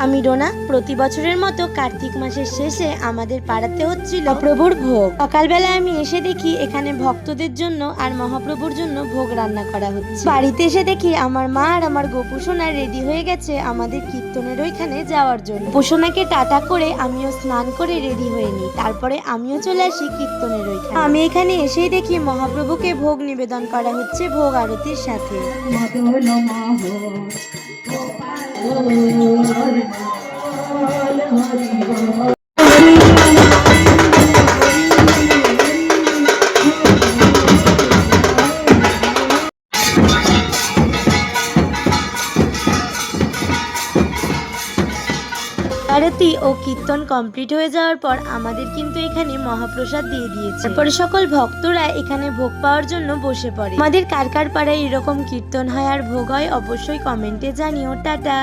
আমি ডোনা। প্রতি বছরের মতো কার্তিক মাসের শেষে আমাদের পাড়াতে হচ্ছিল প্রভুর ভোগ। সকালবেলা আমি এসে দেখি এখানে ভক্তদের জন্য আর মহাপ্রভুর জন্য ভোগ রান্না করা হচ্ছে। বাড়িতে এসে দেখি আমার মা আর আমার গোপুসোনা রেডি হয়ে গেছে আমাদের কীর্তনের ওইখানে যাওয়ার জন্য। গোপুসোনাকে টাটা করে আমিও স্নান করে রেডি হয়ে নিই, তারপরে আমিও চলে আসি কীর্তনের ওইখানে। আমি এখানে এসেই দেখি মহাপ্রভুকে ভোগ নিবেদন করা হচ্ছে ভোগ আরতির সাথে। আরতি ও কীর্তন কমপ্লিট হয়ে যাওয়ার পর আমাদের কিন্তু এখানে মহাপ্রসাদ দিয়ে দিয়েছে। তারপরে সকল ভক্তরা এখানে ভোগ পাওয়ার জন্য বসে পড়ে। আমাদের কার কার পাড়ায় এরকম কীর্তন হয় আর ভোগ হয় অবশ্যই কমেন্টে জানিও। টাটা।